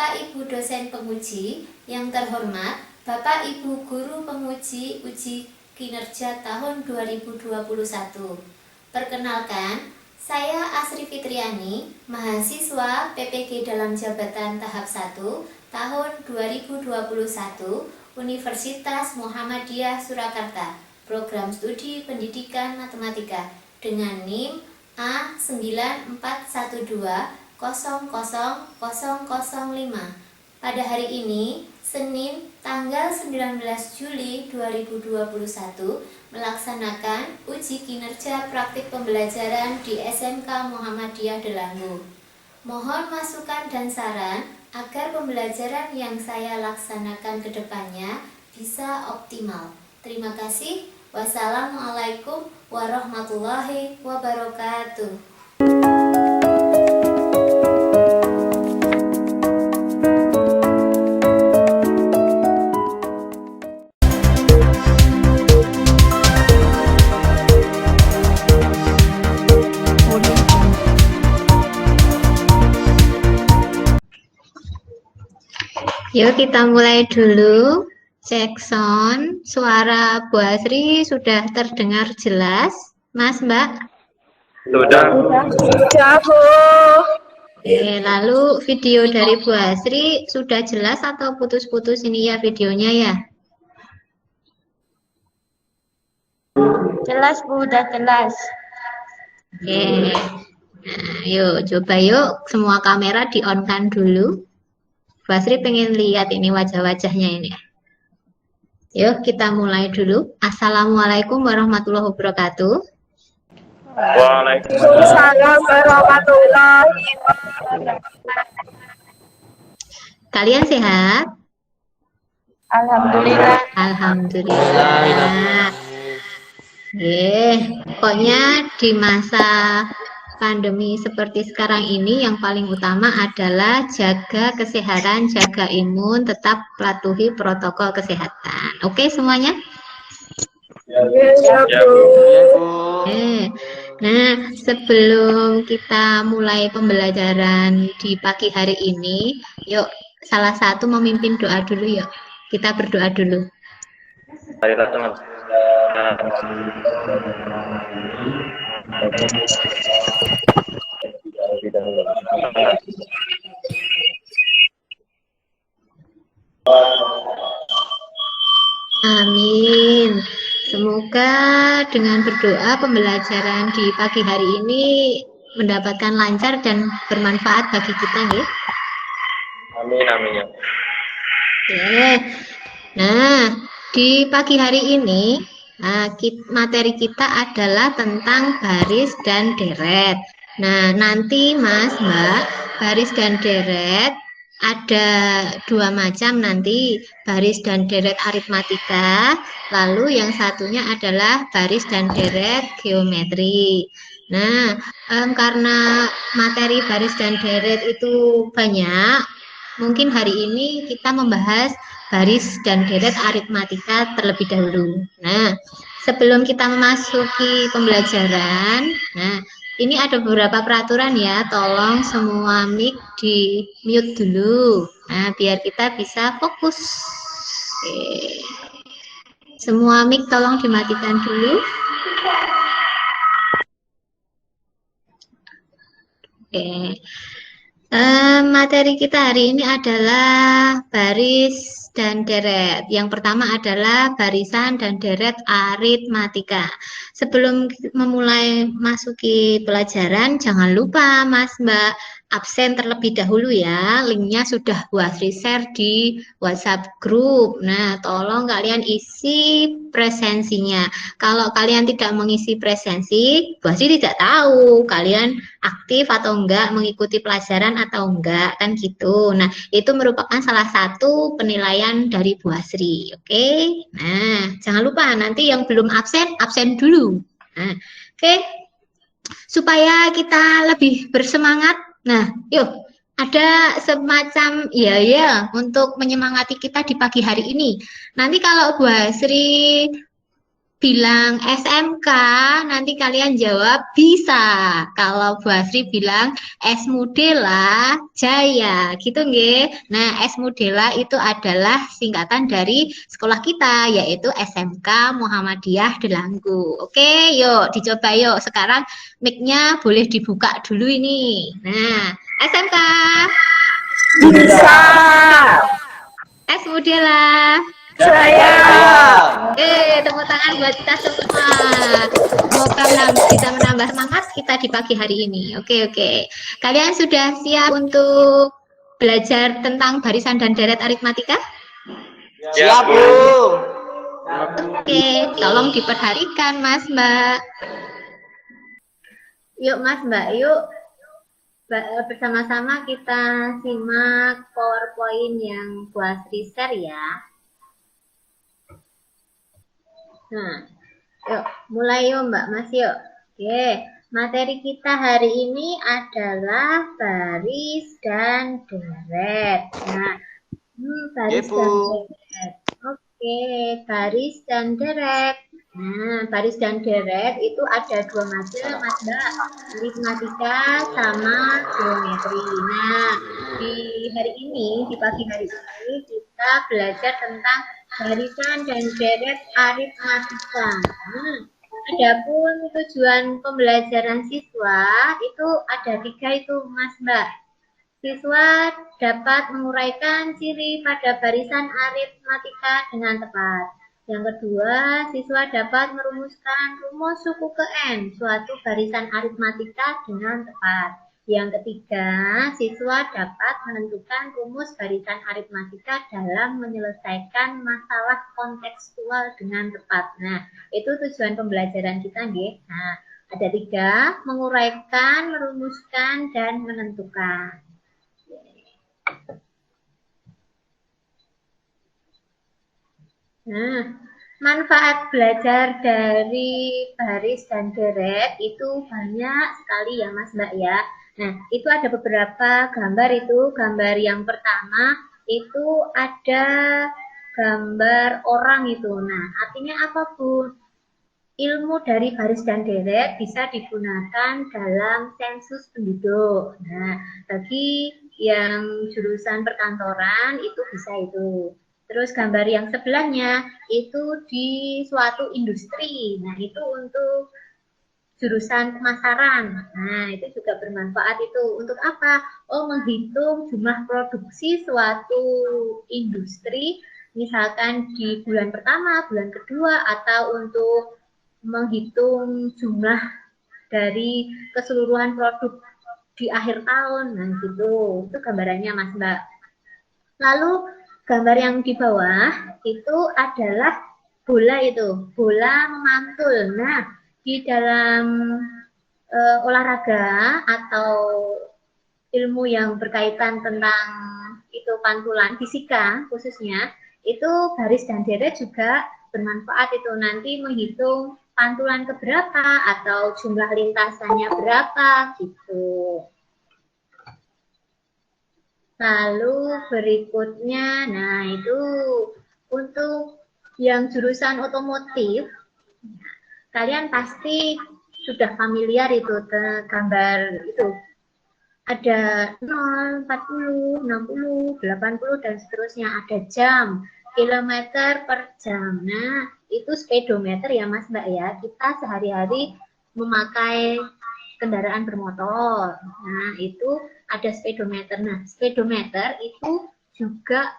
Bapak Ibu dosen penguji yang terhormat, Bapak Ibu guru penguji uji kinerja tahun 2021. Perkenalkan, saya Asri Fitriani, mahasiswa PPG dalam jabatan tahap 1 tahun 2021 Universitas Muhammadiyah Surakarta, program studi pendidikan matematika dengan NIM A941200005. Pada hari ini, Senin, tanggal 19 Juli 2021, melaksanakan uji kinerja praktik pembelajaran di SMK Muhammadiyah Delanggu. Mohon masukan dan saran agar pembelajaran yang saya laksanakan ke depannya bisa optimal. Terima kasih. Wassalamualaikum warahmatullahi wabarakatuh. Yuk kita mulai dulu. Cek sound, suara Bu Asri sudah terdengar jelas, Mas Mbak? Sudah, Bu. Lalu video dari Bu Asri sudah jelas atau putus-putus ini ya videonya ya? Jelas, Bu, udah jelas. Oke. Nah, yuk coba yuk semua kamera di-on-kan dulu. Bu Asri pengen lihat ini wajah-wajahnya ini. Yuk kita mulai dulu. Assalamualaikum warahmatullahi wabarakatuh. Waalaikumsalam warahmatullahi wabarakatuh. Kalian sehat? Alhamdulillah. Alhamdulillah. Pokoknya di masa pandemi seperti sekarang ini yang paling utama adalah jaga kesehatan, jaga imun, tetap patuhi protokol kesehatan. Oke semuanya? Ya, Bu. Nah, sebelum kita mulai pembelajaran di pagi hari ini, yuk salah satu memimpin doa dulu yuk. Kita berdoa dulu. Marilah teman. Amin. Semoga dengan berdoa pembelajaran di pagi hari ini mendapatkan lancar dan bermanfaat bagi kita, ya. Amin, amin ya. Oke. Nah, di pagi hari ini materi kita adalah tentang baris dan deret. Nah, nanti Mas, Mbak, baris dan deret ada dua macam nanti, baris dan deret aritmatika, lalu yang satunya adalah baris dan deret geometri. Nah, karena materi baris dan deret itu banyak, mungkin hari ini kita membahas baris dan deret aritmatika terlebih dahulu. Nah, sebelum kita memasuki pembelajaran, ini ada beberapa peraturan ya, tolong semua mic di mute dulu. Nah, biar kita bisa fokus. Oke. Semua mic tolong dimatikan dulu. Oke. Materi kita hari ini adalah baris dan deret. Yang pertama adalah barisan dan deret aritmatika. Sebelum memulai masuki pelajaran, jangan lupa Mas Mbak absen terlebih dahulu ya. Linknya sudah Bu Asri share di WhatsApp grup. Nah, tolong kalian isi presensinya. Kalau kalian tidak mengisi presensi, Bu Asri tidak tahu kalian aktif atau enggak, mengikuti pelajaran atau enggak, kan gitu. Nah, itu merupakan salah satu penilaian dari Bu Asri, oke? Nah, jangan lupa nanti yang belum absen, absen dulu. Nah, oke? Supaya kita lebih bersemangat, nah, yuk, ada semacam untuk menyemangati kita di pagi hari ini. Nanti kalau Bu Asri bilang SMK, nanti kalian jawab bisa. Kalau Bu Asri bilang S Mudela Jaya, gitu nggih. Nah, S Mudela itu adalah singkatan dari sekolah kita, yaitu SMK Muhammadiyah Delanggu. Oke, yuk dicoba yuk. Sekarang mic-nya boleh dibuka dulu ini. Nah, SMK, Bisa. S Mudela. Saya. Tepuk tangan buat kita semua. Semoga bisa menambah semangat kita di pagi hari ini. Oke. Kalian sudah siap untuk belajar tentang barisan dan deret aritmatika? Siap, Bu. Oke, tolong diperhatikan Mas Mbak. Yuk Mas Mbak, yuk bersama-sama kita simak PowerPoint yang Bu Asri share ya. Nah, yuk mulai yuk Mbak Mas yuk. Oke, materi kita hari ini adalah baris dan deret. Nah, baris dan deret. Oke, baris dan deret. Nah, baris dan deret itu ada dua macam, Mas Mbak. Aritmatika sama geometri. Nah, di hari ini, di pagi hari ini kita belajar tentang barisan dan deret aritmatika. Adapun tujuan pembelajaran siswa itu ada 3 itu, Mas Mbak. Siswa dapat menguraikan ciri pada barisan aritmatika dengan tepat. Yang kedua, siswa dapat merumuskan rumus suku ke N, suatu barisan aritmatika dengan tepat. Yang ketiga, siswa dapat menentukan rumus barisan aritmatika dalam menyelesaikan masalah kontekstual dengan tepat. Nah, itu tujuan pembelajaran kita, nggih. Nah, ada 3, menguraikan, merumuskan, dan menentukan. Nah, manfaat belajar dari baris dan deret itu banyak sekali ya Mas Mbak ya. Nah, itu ada beberapa gambar itu. Gambar yang pertama itu ada gambar orang itu. Nah, artinya apa Bu? Ilmu dari baris dan deret bisa digunakan dalam sensus penduduk. Nah, bagi yang jurusan perkantoran itu bisa itu. Terus gambar yang sebelahnya itu di suatu industri. Nah, itu untuk jurusan pemasaran. Nah, itu juga bermanfaat itu. Untuk apa? Oh, menghitung jumlah produksi suatu industri, misalkan di bulan pertama, bulan kedua, atau untuk menghitung jumlah dari keseluruhan produk di akhir tahun. Nah, gitu. Itu gambarannya, Mas Mbak. Lalu, gambar yang di bawah itu adalah bola itu, bola memantul. Nah, di dalam olahraga atau ilmu yang berkaitan tentang itu pantulan fisika khususnya, itu baris dan deret juga bermanfaat itu nanti menghitung pantulan keberapa atau jumlah lintasannya berapa gitu. Lalu berikutnya, nah itu untuk yang jurusan otomotif, kalian pasti sudah familiar itu gambar itu. Ada 0, 40, 60, 80, dan seterusnya. Ada jam, kilometer per jam. Nah, itu speedometer ya Mas Mbak ya. Kita sehari-hari memakai kendaraan bermotor. Nah, itu ada speedometer. Nah, speedometer itu juga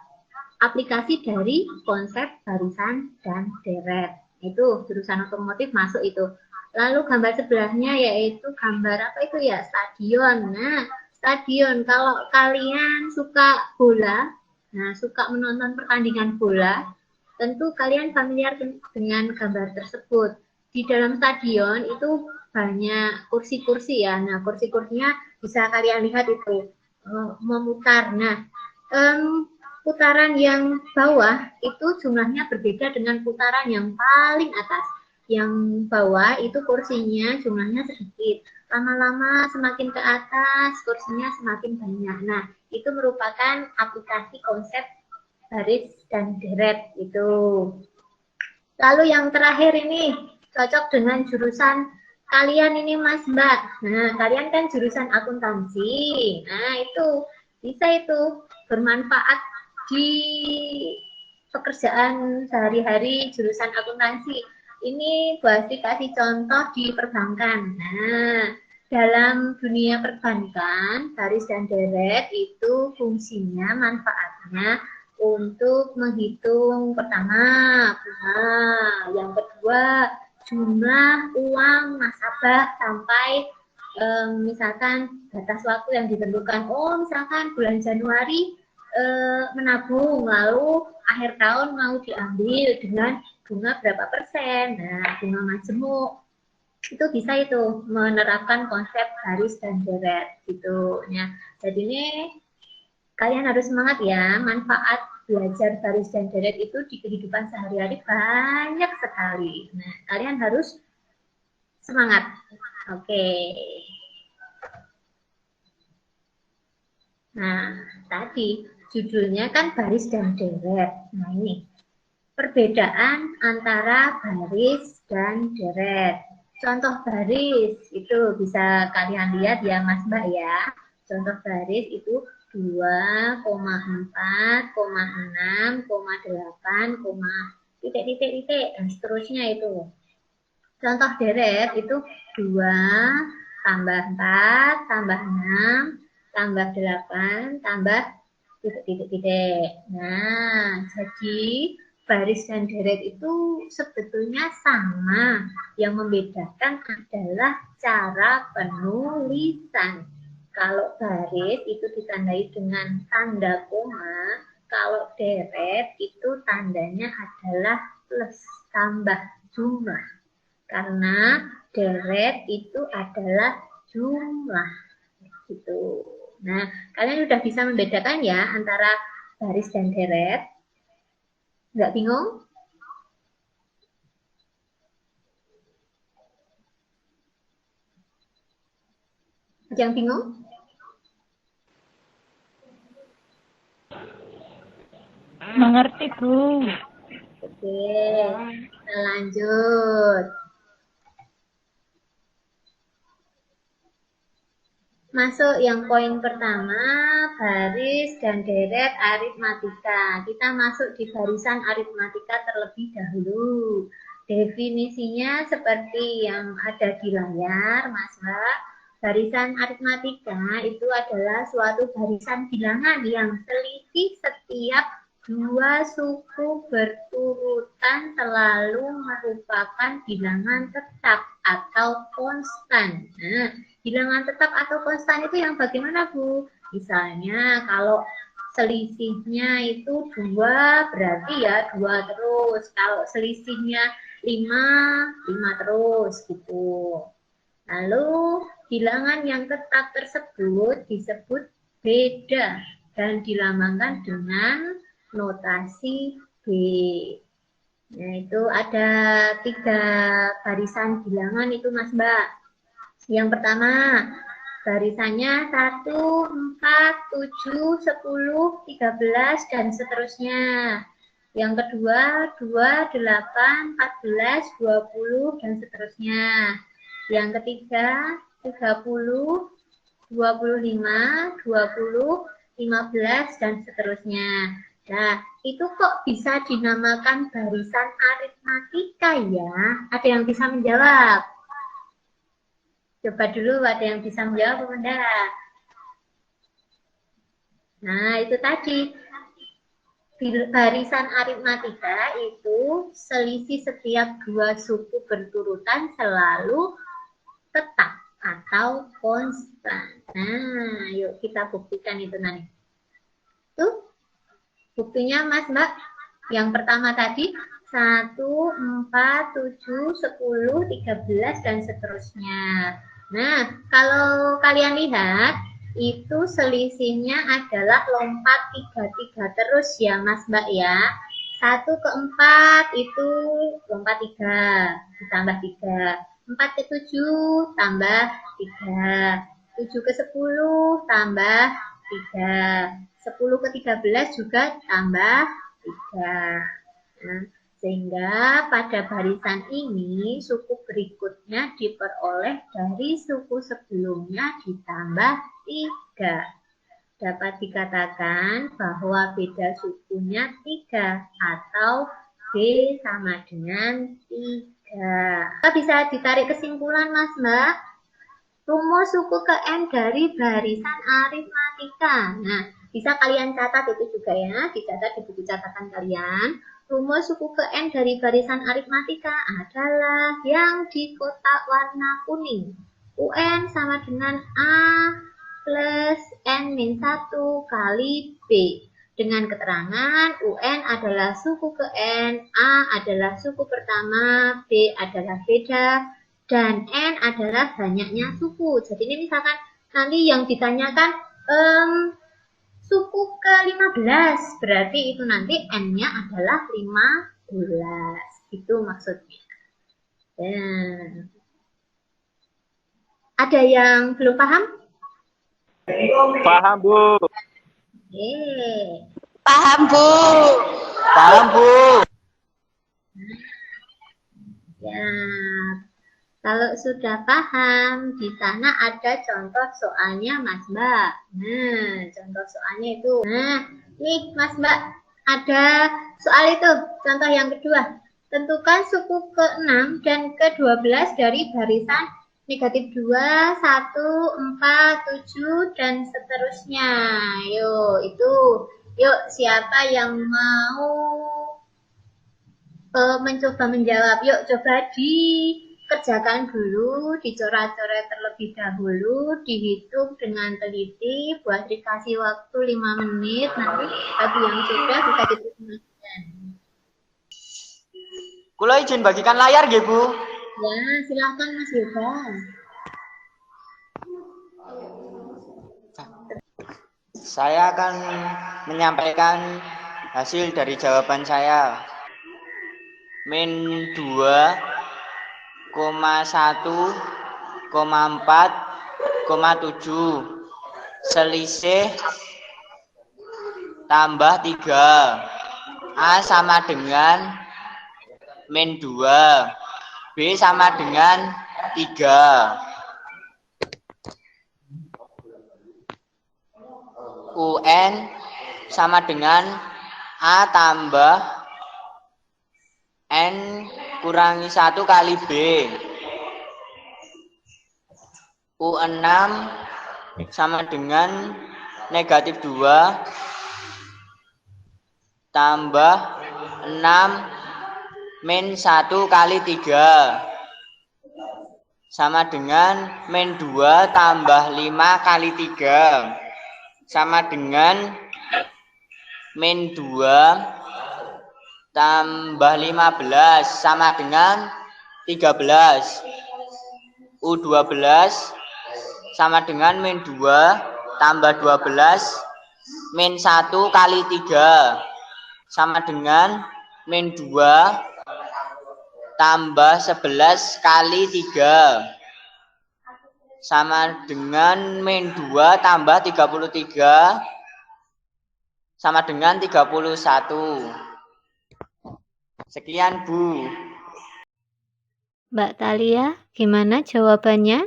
aplikasi dari konsep barisan dan deret. Itu jurusan otomotif masuk itu. Lalu gambar sebelahnya yaitu gambar apa itu ya? Stadion. Nah, stadion kalau kalian suka bola, nah suka menonton pertandingan bola, tentu kalian familiar dengan gambar tersebut. Di dalam stadion itu banyak kursi-kursi ya. Nah, kursi-kursinya bisa kalian lihat itu memutar. Nah, putaran yang bawah itu jumlahnya berbeda dengan putaran yang paling atas. Yang bawah itu kursinya jumlahnya sedikit. Lama-lama semakin ke atas kursinya semakin banyak. Nah, itu merupakan aplikasi konsep baris dan deret itu. Lalu yang terakhir ini cocok dengan jurusan kalian ini Mas Mbak. Nah, kalian kan jurusan akuntansi. Nah, itu bisa itu bermanfaat di pekerjaan sehari-hari jurusan akuntansi. Ini buat dikasih contoh di perbankan. Nah, dalam dunia perbankan, baris dan deret itu fungsinya, manfaatnya untuk menghitung pertama bunga, yang kedua jumlah uang nasabah sampai misalkan batas waktu yang ditentukan. Oh, misalkan bulan Januari menabung, lalu akhir tahun mau diambil dengan bunga berapa persen. Nah, bunga majemuk itu bisa itu menerapkan konsep baris dan deret gitu ya. Jadi ini kalian harus semangat ya, manfaat belajar baris dan deret itu di kehidupan sehari-hari banyak sekali. Nah, kalian harus semangat. Oke. Nah, tadi judulnya kan baris dan deret. Nah, ini perbedaan antara baris dan deret. Contoh baris itu bisa kalian lihat ya Mas Mbak ya. Contoh baris itu 2,4, 6, 8, titik-titik-titik dan seterusnya itu. Contoh deret itu 2 tambah 4 tambah 6 tambah 8 tambah titik-titik-titik. Nah, jadi baris dan deret itu sebetulnya sama. Yang membedakan adalah cara penulisan. Kalau baris itu ditandai dengan tanda koma, kalau deret itu tandanya adalah plus, tambah jumlah. Karena deret itu adalah jumlah. Gitu. Nah, kalian sudah bisa membedakan ya antara baris dan deret? Nggak bingung? Ada yang bingung? Mengerti, Bu. Oke, kita lanjut. Masuk yang poin pertama, baris dan deret aritmatika. Kita masuk di barisan aritmatika terlebih dahulu. Definisinya seperti yang ada di layar, Mas Mbak. Barisan aritmatika itu adalah suatu barisan bilangan yang selisih setiap dua suku berturutan selalu merupakan bilangan tetap atau konstan. Nah, bilangan tetap atau konstan itu yang bagaimana, Bu? Misalnya kalau selisihnya itu 2, berarti ya 2 terus. Kalau selisihnya 5, 5 terus gitu. Lalu bilangan yang tetap tersebut disebut beda dan dilambangkan dengan notasi B. Nah, itu ada 3 barisan bilangan itu Mas Mbak. Yang pertama, barisannya 1, 4, 7, 10, 13, dan seterusnya. Yang kedua, 2, 8, 14, 20, dan seterusnya. Yang ketiga, 30, 25, 20, 15, dan seterusnya. Nah, itu kok bisa dinamakan barisan aritmatika ya? Ada yang bisa menjawab? Coba dulu ada yang bisa menjawab, Bunda. Nah, itu tadi. Barisan aritmatika itu selisih setiap dua suku berturutan selalu tetap atau konstan. Nah, yuk kita buktikan itu nanti. Tuh, buktinya Mas Mbak. Yang pertama tadi, 1, 4, 7, 10, 13, dan seterusnya. Nah, kalau kalian lihat, itu selisihnya adalah lompat 3-3 terus ya Mas Mbak ya. 1 ke 4 itu lompat 3, ditambah 3. 4 ke 7 tambah 3. 7 ke 10 tambah 3. 10 ke 13 juga tambah 3. Nah, Sehingga pada barisan ini suku berikutnya diperoleh dari suku sebelumnya ditambah 3. Dapat dikatakan bahwa beda sukunya 3 atau B sama dengan 3. Bisa ditarik kesimpulan Mas Mbak. Rumus suku ke N dari barisan aritmatika. Nah, bisa kalian catat itu juga ya, dicatat di buku catatan kalian. Rumus suku ke N dari barisan aritmatika adalah yang di kotak warna kuning. UN sama dengan A plus N-1 kali B. Dengan keterangan UN adalah suku ke N, A adalah suku pertama, B adalah beda, dan N adalah banyaknya suku. Jadi ini misalkan nanti yang ditanyakan suku ke-15, berarti itu nanti N-nya adalah 15. Itu maksudnya. Dan ada yang belum paham? Paham, Bu. Paham, Bu. Paham, Bu. Ya, kalau sudah paham, di sana ada contoh soalnya Mas Mbak. Nah, contoh soalnya itu. Nah, nih Mas Mbak, ada soal itu, contoh yang kedua. Tentukan suku ke-6 dan ke-12 dari barisan negatif 2, 1, 4, 7, dan seterusnya. Yuk, itu. Yuk, siapa yang mau mencoba menjawab? Yuk, coba dikerjakan dulu, dicoret-coret terlebih dahulu, dihitung dengan teliti, buat dikasih waktu 5 menit, nanti bagi yang sudah bisa diteruskan. Kula izin bagikan layar nggih, Bu. Ya, silahkan Mas Yoga. Saya akan menyampaikan hasil dari jawaban saya. Min 2, 1, 4, 7. Selisih tambah 3. A sama dengan min 2. B sama dengan 3. UN sama dengan A tambah N kurangi 1 kali B. U6 sama dengan negatif 2 tambah 6 min 1 kali 3 sama dengan min 2 tambah 5 kali 3 sama dengan min 2 tambah 15 sama dengan 13. U12 sama dengan min 2 tambah 12 min 1 kali 3 sama dengan min 2 tambah 11 kali 3 sama dengan min 2 tambah 33 sama dengan 31. Sekian, Bu. Mbak Talia, gimana jawabannya?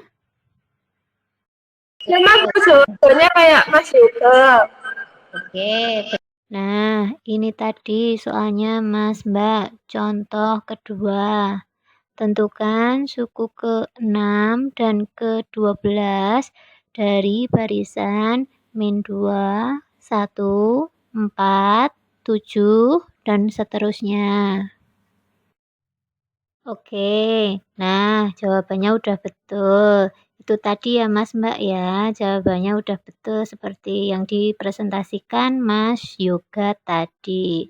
Sama Bu, jawabannya kayak Mas Yoga. Oke. Nah, ini tadi soalnya Mas Mbak. Contoh kedua. Tentukan suku ke-6 dan ke-12 dari barisan min 2, 1, 4, 7, dan seterusnya. Oke, nah jawabannya udah betul. Itu tadi ya Mas Mbak ya, jawabannya udah betul seperti yang dipresentasikan Mas Yoga tadi.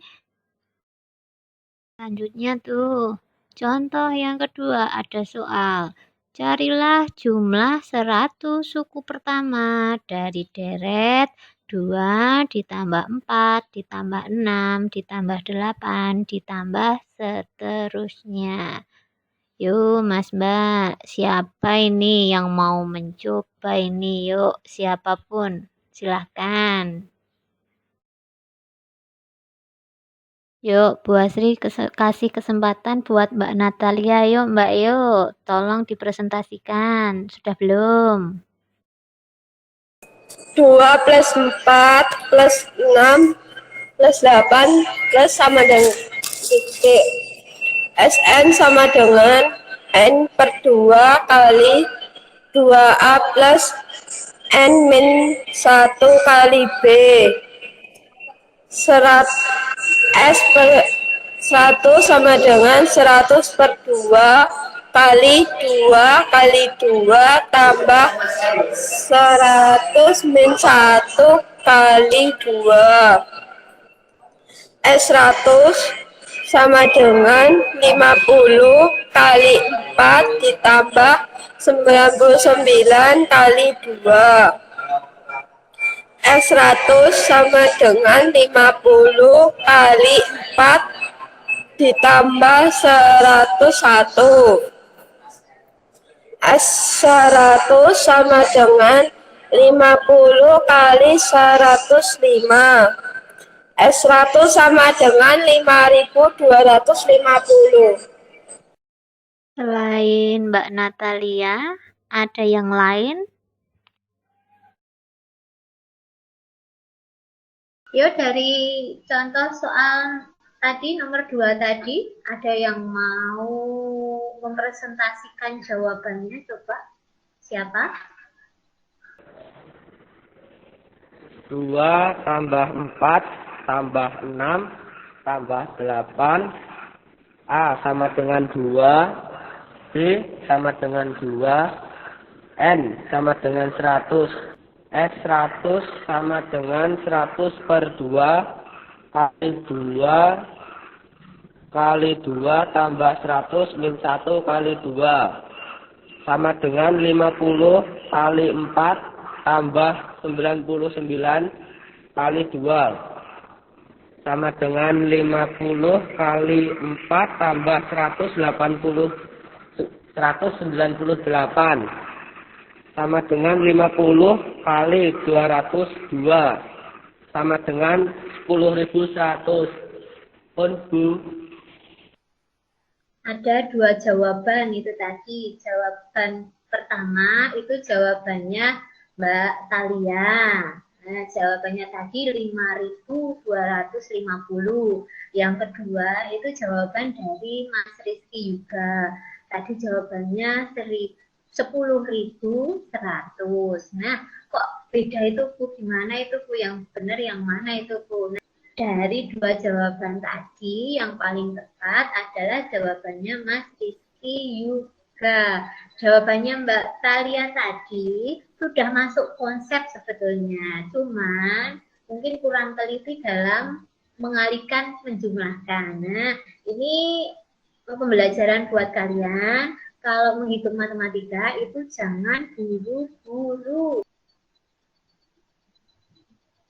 Selanjutnya tuh, contoh yang kedua ada soal. Carilah jumlah 100 suku pertama dari deret 2 ditambah 4 ditambah 6 ditambah 8 ditambah seterusnya. Yuk Mas Mbak, siapa ini yang mau mencoba ini? Yuk, siapapun, silahkan. Yuk, Bu Asri kasih kesempatan buat Mbak Natalia. Yuk, Mbak, yuk. Tolong dipresentasikan. Sudah belum? 2 plus 4 plus 6 plus 8 plus sama dengan titik. Sn sama dengan N per 2 kali 2A plus N min 1 kali B. Serat S per 1 sama dengan 100 per 2 kali 2 kali 2 tambah 100 min 1 kali 2. S100 sama dengan 50 kali 4 ditambah 99 kali 2. S100 sama dengan 50 kali 4 ditambah 101. S100 sama dengan 50 kali 105. S100 sama dengan 5250. Selain Mbak Natalia, ada yang lain? Yuk, dari contoh soal tadi nomor 2 tadi, ada yang mau mempresentasikan jawabannya? Coba, siapa? 2 tambah 4 tambah 6 tambah 8. A sama dengan 2. B sama dengan 2. N sama dengan 100. S100 sama dengan 100 per 2 kali 2 kali 2 tambah 100 min 1 kali 2 sama dengan 50 kali 4 tambah 99 kali 2 sama dengan 50 kali 4 tambah 198 sama dengan 50 kali 202 sama dengan 10.100. Pun Bu. Ada 2 jawaban itu tadi. Jawaban pertama itu jawabannya Mbak Talia. Nah, jawabannya tadi 5.250. Yang kedua itu jawaban dari Mas Rizky juga. Tadi jawabannya 10.100. Nah, kok beda itu Bu? Gimana itu Bu? Yang benar yang mana itu Bu? Nah, dari 2 jawaban tadi, yang paling tepat adalah jawabannya Mas Rizky juga. Jawabannya Mbak Talia tadi sudah masuk konsep sebetulnya. Cuman mungkin kurang teliti dalam mengalihkan menjumlahkan. Nah, ini pembelajaran buat kalian. Kalau menghitung matematika itu jangan buru-buru.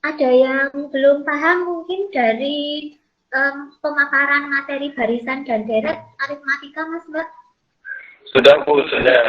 Ada yang belum paham mungkin dari pemaparan materi barisan dan deret aritmatika, Mas Mbak? Sudah Bu, sudah.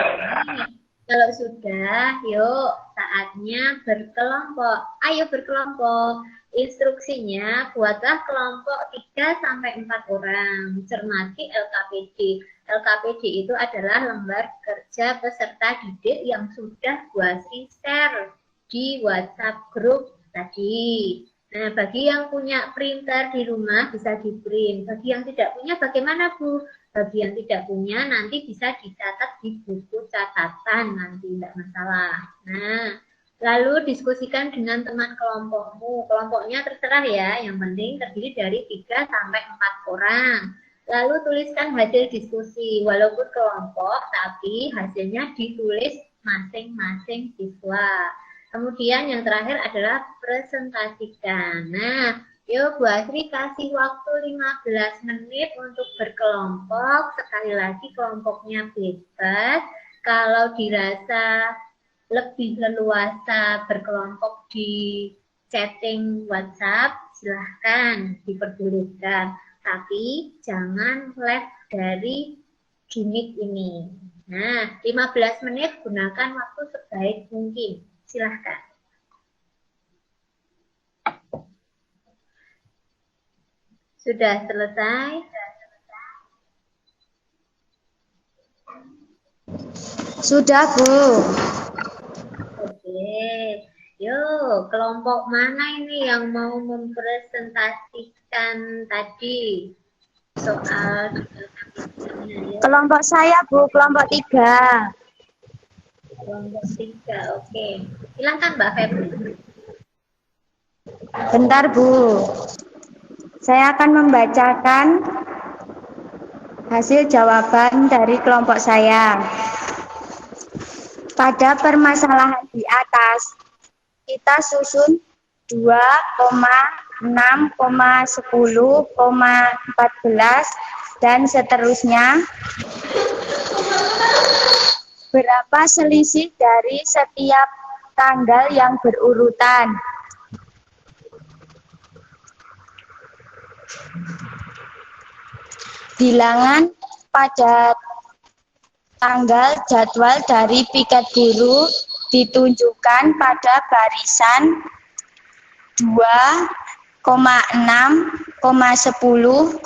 Kalau sudah, yuk saatnya berkelompok. Ayo berkelompok. Instruksinya buatlah kelompok 3-4 orang. Cermati LKPD. LKPD itu adalah lembar kerja peserta didik yang sudah Bu Asri share di WhatsApp grup tadi. Nah, bagi yang punya printer di rumah bisa di print. Bagi yang tidak punya bagaimana Bu? Bagi yang tidak punya nanti bisa dicatat di buku catatan, nanti tidak masalah. Nah, lalu diskusikan dengan teman kelompokmu. Kelompoknya terserah ya, yang penting terdiri dari 3-4 orang. Lalu tuliskan hasil diskusi, walaupun kelompok, tapi hasilnya ditulis masing-masing siswa. Kemudian yang terakhir adalah presentasikan. Nah, yuk Bu Asri kasih waktu 15 menit untuk berkelompok. Sekali lagi kelompoknya bebas. Kalau dirasa lebih leluasa berkelompok di chatting WhatsApp, silahkan diperbolehkan. Tapi jangan left dari gimmick ini. Nah, 15 menit gunakan waktu sebaik mungkin. Silahkan. Sudah selesai? Sudah, Bu. Oke. Yuk, kelompok mana ini yang mau mempresentasikan tadi soal Kelompok saya, Bu, kelompok 3. kelompok 3? Oke. Silakan Mbak Febri. Bentar, Bu. Saya akan membacakan hasil jawaban dari kelompok saya. Pada permasalahan di atas, kita susun 2,6,10,14 dan seterusnya. Berapa selisih dari setiap tanggal yang berurutan? Bilangan pada tanggal jadwal dari piket guru ditunjukkan pada barisan 2,6,10,14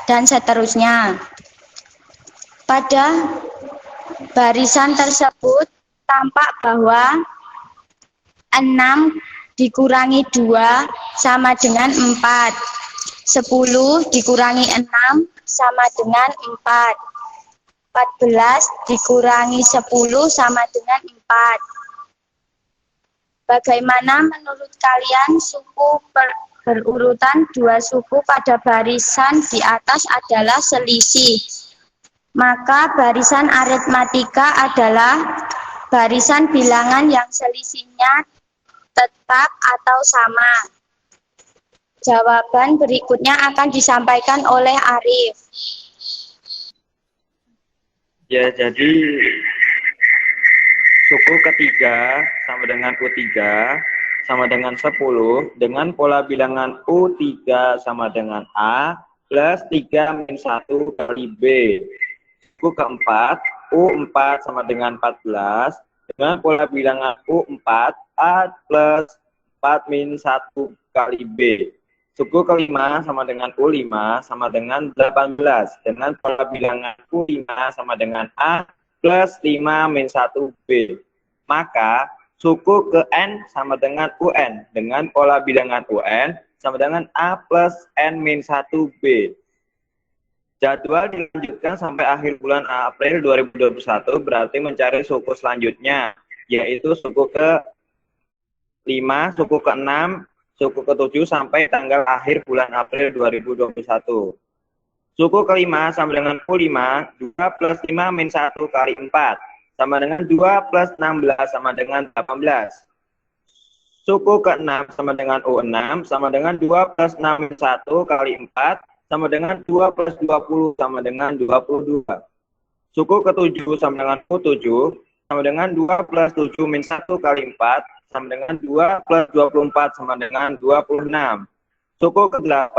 dan seterusnya. Pada barisan tersebut tampak bahwa 6 dikurangi 2 sama dengan 4. 10 dikurangi 6 sama dengan 4. 14 dikurangi 10 sama dengan 4. Bagaimana menurut kalian suku berurutan dua suku pada barisan di atas adalah selisih? Maka barisan aritmatika adalah barisan bilangan yang selisihnya tetap atau sama. Jawaban berikutnya akan disampaikan oleh Arif. Ya, jadi suku ketiga sama dengan U3 sama dengan 10 dengan pola bilangan U3 sama dengan A plus 3 min 1 kali B. Suku keempat U4 sama dengan 14 dengan pola bilangan U4 A plus 4 min 1 kali B. Suku kelima sama dengan U5 sama dengan 18 dengan pola bilangan U5 sama dengan A plus 5 min 1B. Maka suku ke N sama dengan UN dengan pola bilangan UN sama dengan A plus N min 1B. Jadwal dilanjutkan sampai akhir bulan April 2021 berarti mencari suku selanjutnya, yaitu suku ke-5, suku ke-6, suku ke-7 sampai tanggal akhir bulan April 2021. Suku kelima sama dengan U5, 2 plus 5 min 1 kali 4, sama dengan 2 plus 16 sama dengan 18. Suku ke-6 sama dengan U6, sama dengan 2 plus 6 min 1 kali 4, sama dengan 2 plus 20 sama dengan 22. Suku ke-7 sama dengan U7, sama dengan 2 plus 7 min 1 kali 4, sama dengan 2 plus 24 sama dengan 26. Suku ke-8,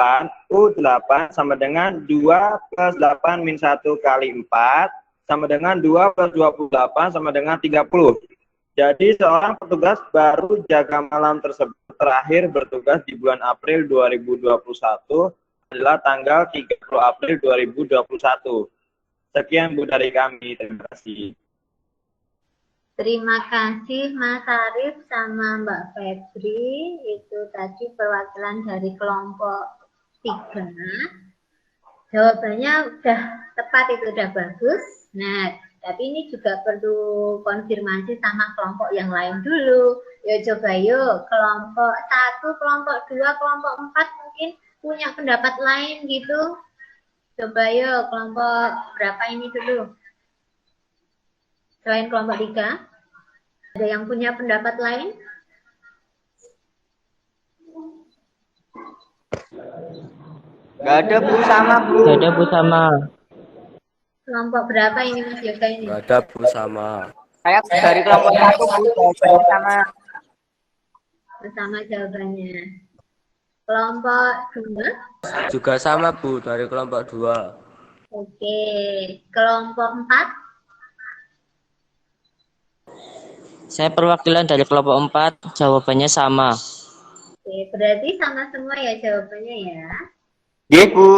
U8 sama dengan 2 plus 8 min 1 kali 4, sama dengan 2 plus 28 sama dengan 30. Jadi seorang petugas baru jaga malam tersebut terakhir bertugas di bulan April 2021 adalah tanggal 30 April 2021. Sekian Bu dari kami, terima kasih. Terima kasih Mas Arif sama Mbak Febri. Itu tadi perwakilan dari kelompok 3. Jawabannya udah tepat, itu udah bagus. Nah, tapi ini juga perlu konfirmasi sama kelompok yang lain dulu. Yuk coba yuk, kelompok 1, kelompok 2, kelompok 4 mungkin punya pendapat lain gitu. Coba yuk, kelompok berapa ini dulu? Selain kelompok 3, ada yang punya pendapat lain? Nggak ada Bu, sama Bu. Nggak ada Bu sama. Kelompok berapa ini Mas Yoga ini? Nggak ada Bu sama. Saya dari kelompok 1 Bu, jawabannya sama. Sama jawabannya. Kelompok 2? Juga sama Bu, dari kelompok 2. Oke. Kelompok 4? Saya perwakilan dari kelompok 4, jawabannya sama. Oke, berarti sama semua ya jawabannya ya. Nggih, Bu.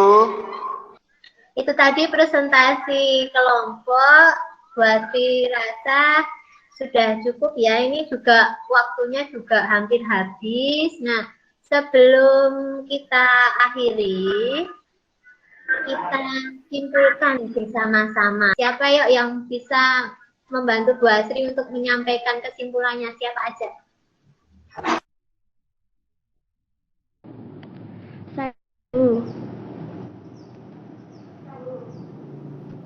Itu tadi presentasi kelompok. Bu Asri rasa sudah cukup ya. Ini juga waktunya juga hampir habis. Nah, sebelum kita akhiri, kita simpulkan bersama-sama. Siapa yuk yang bisa membantu Bu Asri untuk menyampaikan kesimpulannya? Siapa aja? Saya.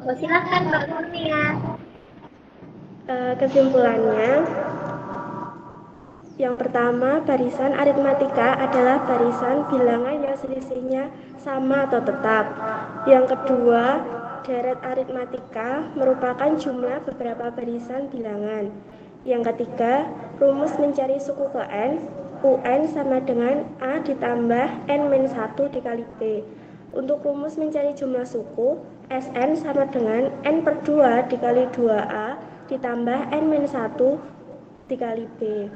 Oh, silakan Mbak Kurnia. Kesimpulannya, yang pertama, barisan aritmatika adalah barisan bilangan yang selisihnya sama atau tetap. Yang kedua, deret aritmatika merupakan jumlah beberapa barisan bilangan. Yang ketiga, rumus mencari suku ke N, UN sama dengan A ditambah N-1 dikali B. Untuk rumus mencari jumlah suku, Sn sama dengan N/2 dikali 2A ditambah N-1 dikali B.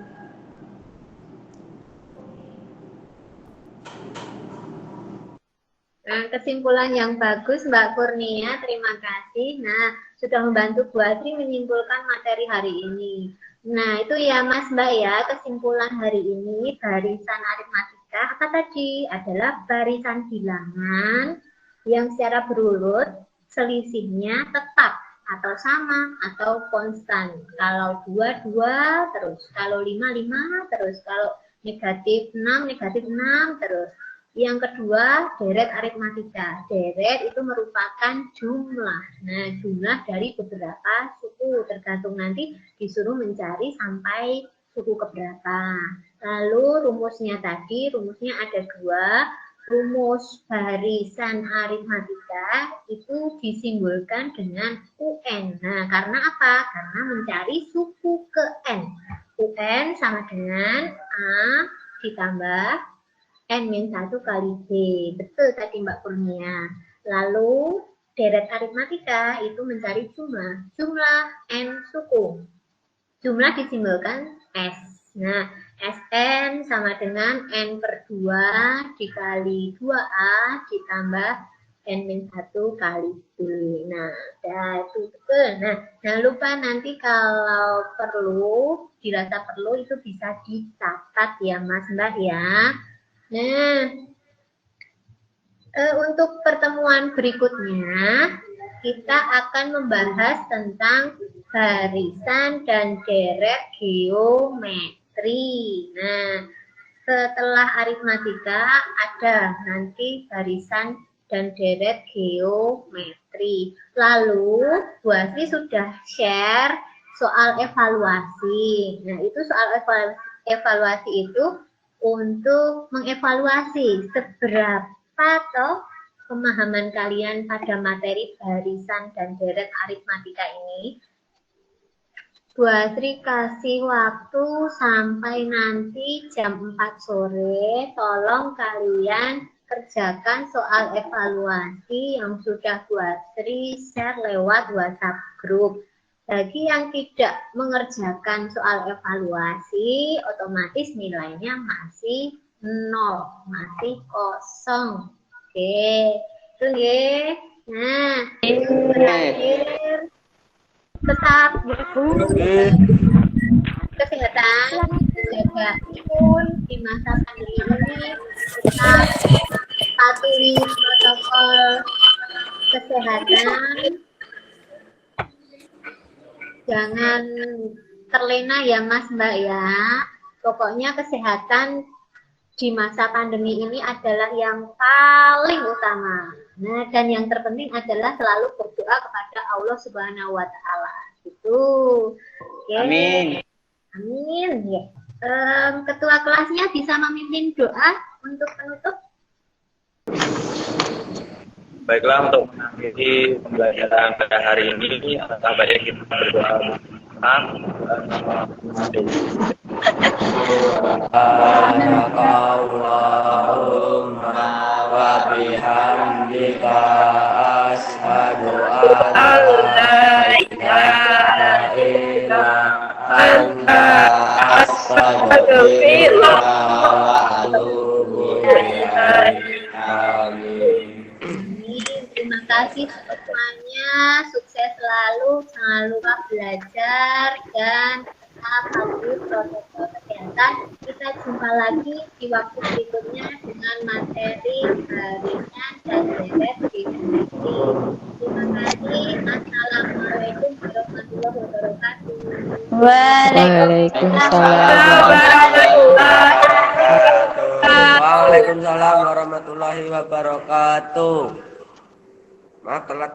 Nah, kesimpulan yang bagus Mbak Kurnia, terima kasih. Nah, sudah membantu Bu Asri menyimpulkan materi hari ini. Nah, itu ya Mas Mbak ya, kesimpulan hari ini barisan aritmatika apa tadi? Adalah barisan bilangan yang secara berurut selisihnya tetap atau sama atau konstan. Kalau 2, 2 terus. Kalau 5, 5 terus. Kalau negatif 6, negatif 6 terus. Yang kedua, deret aritmatika. Deret itu merupakan jumlah. Nah, jumlah dari beberapa suku. Tergantung nanti disuruh mencari sampai suku keberapa. Lalu rumusnya tadi, rumusnya ada dua. Rumus barisan aritmatika itu disimbolkan dengan UN. Nah, karena apa? Karena mencari suku ke N. UN sama dengan A ditambah N-1 kali B. Betul tadi Mbak Kurnia. Lalu deret aritmatika itu mencari jumlah. Jumlah N suku. Jumlah disimbolkan S. Nah, Sn sama dengan N/2 dikali 2A ditambah N-1 kali B. Nah, itu betul. Nah, jangan lupa nanti kalau perlu, dirasa perlu itu bisa dicatat ya Mas Mbak ya. Nah, untuk pertemuan berikutnya, kita akan membahas tentang barisan dan deret geometri. Nah, setelah aritmatika ada nanti barisan dan deret geometri. Lalu, Bu Asri sudah share soal evaluasi. Nah, itu soal evaluasi itu untuk mengevaluasi seberapa pemahaman kalian pada materi barisan dan deret aritmatika ini. Bu Asri kasih waktu sampai nanti jam 4 sore. Tolong kalian kerjakan soal evaluasi yang sudah Bu Asri share lewat WhatsApp group. Bagi yang tidak mengerjakan soal evaluasi, otomatis nilainya masih 0, masih kosong. Oke, itu ya. Nah, terakhir tetap kesehatan, jaga imun di masa pandemi ini, tetap patuhi protokol kesehatan. Jangan terlena ya Mas Mbak ya. Pokoknya kesehatan di masa pandemi ini adalah yang paling utama. Nah, dan yang terpenting adalah selalu berdoa kepada Allah Subhanahu wa taala. Itu. Okay. Amin. Amin ya. Ketua kelasnya bisa memimpin doa untuk penutup. Baiklah, untuk mengakhiri pembelajaran pada hari ini, alangkah baiknya kita berdoa bersama. Allahumma wa bihamdika asyhadu an la ilaha illa anta astaghfiruka wa atubu ilaik. Amin. kasih semuanya, sukses selalu, jangan lupa belajar dan tetap patuhi protokol kesehatan. Kita jumpa lagi di waktu berikutnya dengan materi barisnya dan deret definisi. Terima kasih. Assalamualaikum warahmatullahi wabarakatuh. Waalaikumsalam warahmatullahi wabarakatuh. Maaf telat.